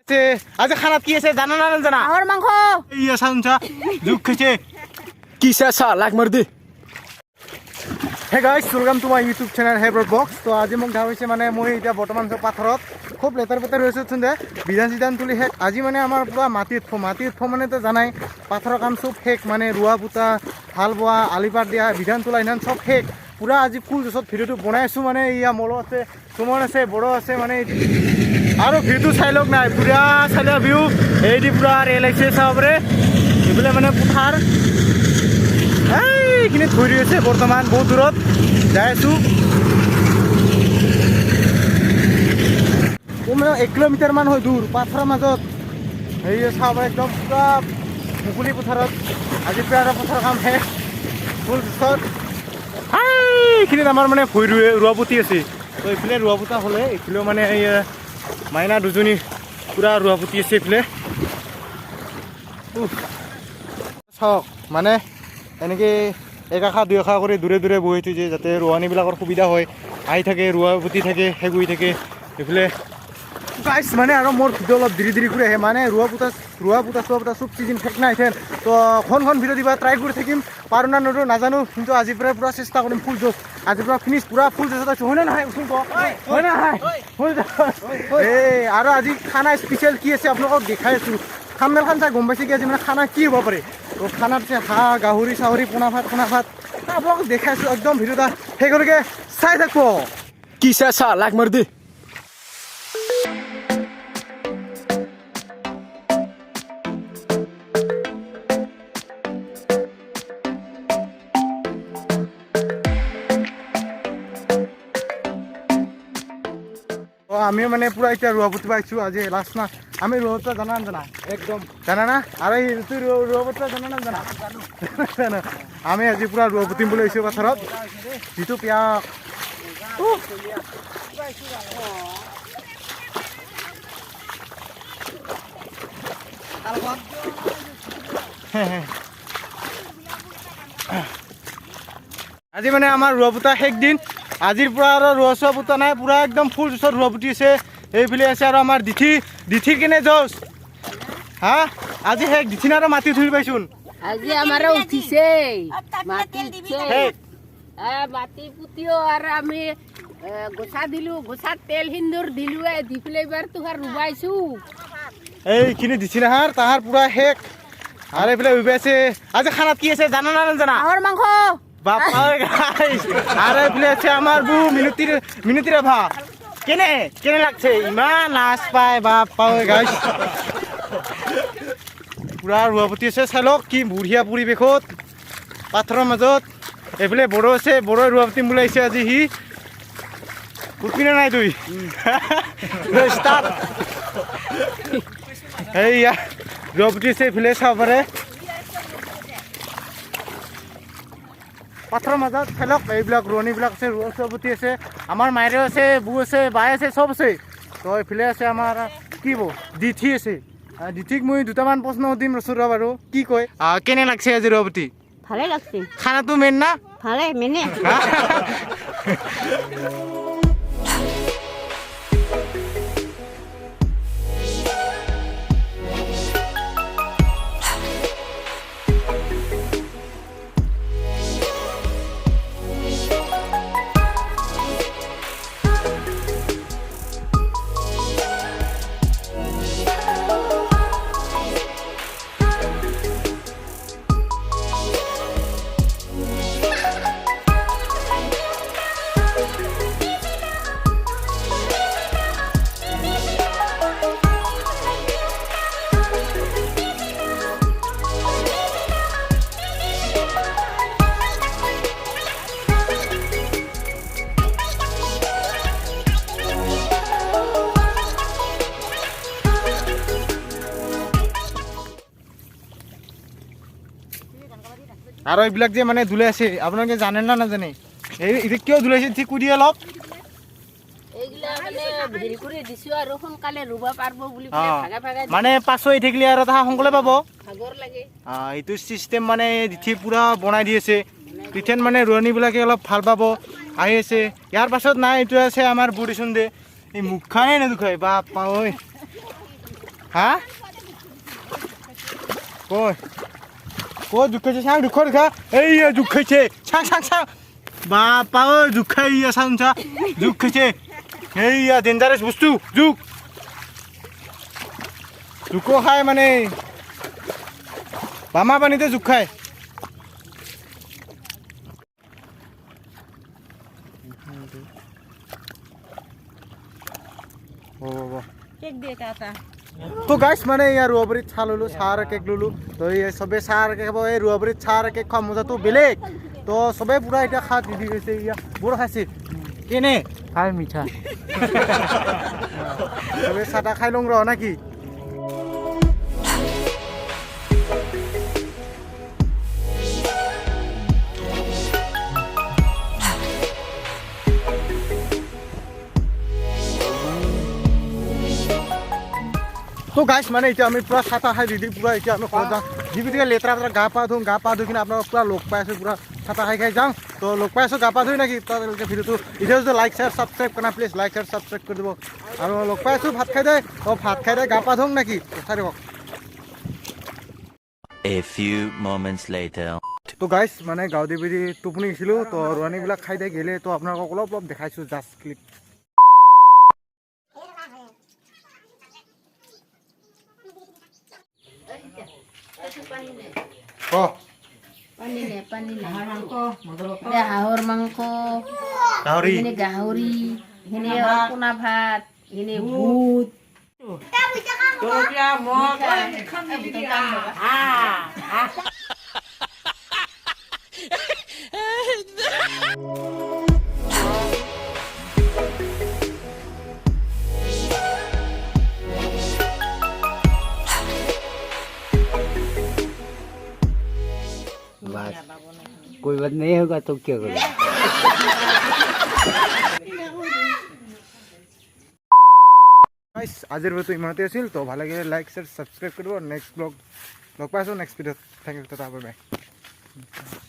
आज खाना की আছে জানা না জানা হাঁহৰ মাংস এই সানচা জুক খাইছে কি চা লাগ মার দে hey guys welcome to my YouTube channel hey broad box তো আজি মোক দেখা হৈছে মানে মই এতিয়া বৰ্তমান পাথৰত খুব লেটাৰ পেটাৰ হৈছে চুন্দে বিধান তুলি শেষ আজি মানে আমাৰ পুৰা মাটিত মানে তো জানাই পাথৰৰ কাম চব শেষ মানে ৰোৱা পুতা হাল বোৱা আলিপাৰ দিয়া বিধান তোলা ইমান চব শেষ পুৰা আজি ফুল জছত ভিডিঅ'টো বনাইছোঁ মানে ইয়া মল আছে সুমন আছে বড় আছে মানে আৰু ভিউটো চাই লওক নাই পুৰা চাই ভিউ এইদি পুৰা ৰেল আহিছে চাবৰে এইফালে মানে পথাৰ এইখিনি ধৰি আছে বৰ্তমান বহুত দূৰত যাই আছোঁ কমেও 1 কিলোমিটাৰ মান হয় দূৰ পাথৰৰ মাজত এই চাব একদম পুৰা মুকলি পথাৰত আজি প্ৰায় পথাৰৰ কাম শেষ ফুল জছত এইখিনিত আমাৰ মানে ভুই ৰোৱা পুতি আছে তো এইফালে ৰোৱা পুতা হ'লে এইফালেও মানে এই মাইনা দুজনী পুৰা ৰোৱা পুতি আছে এইফালে চাওক মানে এনেকৈ এক আশা দুই আশা কৰি দূৰে দূৰে বহি থৈছে যাতে ৰোৱানীবিলাকৰ সুবিধা হয় আহি থাকে ৰোৱা পুতি থাকে শেষ হৈ থাকে এইফালে গাইছ মানে আৰু মোৰ ভিডিঅ' অলপ দেৰি কৰি আহে মানে ৰোৱা পুতা চব চিজন শেষ নাই হেন তো খন ভিডিঅ' দিবা ট্ৰাই কৰি থাকিম পাৰোঁ না নৰো নাজানো কিন্তু আজিৰ পৰাই পুৰা চেষ্টা কৰিম ফুল জোচ আজিৰ পৰা ফিনিছ পুৰা ফুল জোচত আছোঁ হয়নে নহয় হয় নহয় এই আৰু আজি খানা স্পেচিয়েল কি আছে আপোনালোকক দেখাই আছোঁ থাম্বনেইলখন চাই গম পাইছে কি আজি মানে খানা কি হ'ব পাৰে তো খানাত আছে হাঁহ গাহৰি চাহৰি পোনা ভাত আপোনালোকক দেখাইছোঁ একদম ভিডিঅ'টা সেইগতিকে চাই থাকো কি চা লাগ মার দে আমিও মানে পুৰা এতিয়া ৰোৱা পুতি পাইছোঁ আজি লাষ্ট না আমি ৰোৱা পুতা জানা একদম জানা না আৰু তুই ৰোৱা পুতা জানা জানো আমি আজি পুৰা ৰোৱা পুতিম বুলি আহিছোঁ পথাৰত যিটো পিয়াক আজি মানে আমাৰ ৰোৱা পুতা শেষ দিন আজিৰ পৰা আৰু ৰোৱা পুতা নাই পুৰা একদম ফুল জোচত ৰোৱা পুতি আছে এইফালে আছে আৰু আমাৰ দিঠিৰ কেনে জোচ হা আজি শেষ দিঠি আৰু মাটি ধুই পাইছোন আজি আমাৰো উঠিছে মাটি পুতিও আৰু আমি গোছা দিলো গোছাত তেল সিন্দুৰ দিলো দি পেলাই এইবাৰ তোহাৰ ৰুবাইছোঁ এইখিনি দিঠি নাহাৰ তাহাৰ পুৰা শেষ আৰু এইফালে উবাইছে আজি খানাত কি আছে জানা না জানা হাঁহৰ মাংস বাপা গাইস আৰ এইফালে আছে আমাৰ বউ মিনতি ৰাভা কেনে লাগছে ইমান লাজ পায় বাপা গাইস পুৰা ৰোৱা পুতি আছে চাই লওক কি বঢ়িয়া পৰিৱেশত পাথৰৰ মাজত এইফালে বড়ো আছে বড়োই ৰোৱা পুতিম বুলি আহিছে আজি সি উঠিনে নাই তুই ষ্টাৰ্ট এইয়া ৰোৱা পুতি আছে এইফালে চাব পাৰে পাথৰৰ মাজত খেলক এইবিলাক ৰোৱনীবিলাক আছে ৰোৱা পুতি আছে আমাৰ মায়েৰেও আছে বৌ আছে বাই আছে চব আছে তো এইফালে আছে আমাৰ কি বৌ দিঠি আছে দিঠিক মই দুটামান প্ৰশ্ন সুধিম ৰচোন বাৰু কি কয় কেনে লাগছে আজি ৰোৱা পুতি ভালে লাগছে খানাটো মেইন না ভালে মেনে আৰু এইবিলাক যে মানে ধুলাই আছে আপোনালোকে জানে না নাজানে এই কিয় ধুলাইছে ঠিক কৰি অলপ এইগিলা মানে হেৰি কৰি দিছো আৰু সোনকালে ৰুব পাৰিব বুলি ভাগে মানে পাছৰ এই থাকিলে আৰু তাহা সোনকালে পাব ভাগৰ লাগে এইটো চিষ্টেম মানে দিঠি পুৰা বনাই দি আছে তিথেন মানে ৰোৱনীবিলাকে অলপ ভাল পাব আহি আছে ইয়াৰ পাছত নাই এইটো আছে আমাৰ বুঢ়ী চুন্দে এই মুখখানে নেদুখাই বাপ ঐ হা কই কই জোক খাইছে চাং দুখৰ দেখা এই জোক খাইছে চাং চাং চাং বাপা ঐ জোক খাই চাং চা জোক খাইছে এইয়া ডেঞ্জাৰাছ বস্তু জোক জোকো খায় মানে বামা পানীতে জোক খায় তো গাইছ মানে ইয়াৰ ৰুৱাবাৰীত চাহ ল'লোঁ চাহ আৰু কেক ল'লোঁ তো এই চবেই চাহ আৰু কেক খাব এই ৰুৱাবাৰীত চাহ আৰু কেক খোৱা মজাটো বেলেগ তো চবেই পূৰা এতিয়া খাত দি গৈছে ইয়া বৰ খাইছে কেনে খাই মিঠা চবেই চাহ তাহ খাই লওঁ ৰ নাকি তো গাইছ মানে এতিয়া আমি পুৰা চাহ তাহ খাই দি পুৰা এতিয়া আমি ঘৰত যাওঁ যিবিলাক লেতেৰা পেতেৰা গা পা ধুওঁ কিনে আপোনালোকক পুৰা লগ পাই আছোঁ পুৰা চাহ তাহ খাই যাওঁ তো লগ পাই আছোঁ গা পা ধুই নাকি তেওঁলোকে ভিডিঅ'টো এতিয়া যদি লাইক শ্বেয়াৰ ছাবস্ক্ৰাইব কৰা প্লিজ লাইক শ্বেয়াৰ ছাবস্ক্ৰাইব কৰি দিব আৰু লগ পাই আছোঁ ভাত খাই দে ভাত খাই দে গা পা ধুওঁ নাকি চাই দিব A few moments later. তো গাইছ মানে গাঁও দেৱী টোপনি গৈছিলোঁ তো ৰোৱানীবিলাক খাই দে গেলে তো আপোনালোকক অলপ অলপ দেখাইছোঁ জাষ্ট ক্লিপ পানী নে হাঁহৰ মাংস গাহৰি পোনা ভাত বুট कोई बात नहीं होगा तो क्या करें গাইছ আজিৰ ভিডিঅ'টো ইমানতে আছিল তো ভাল লাগিলে লাইক শ্বেয়াৰ ছাবস্ক্ৰাইব কৰিব নেক্সট ব্লগ লগ পাই আছোঁ নেক্সট ভিডিঅ'ত thank you tata bye by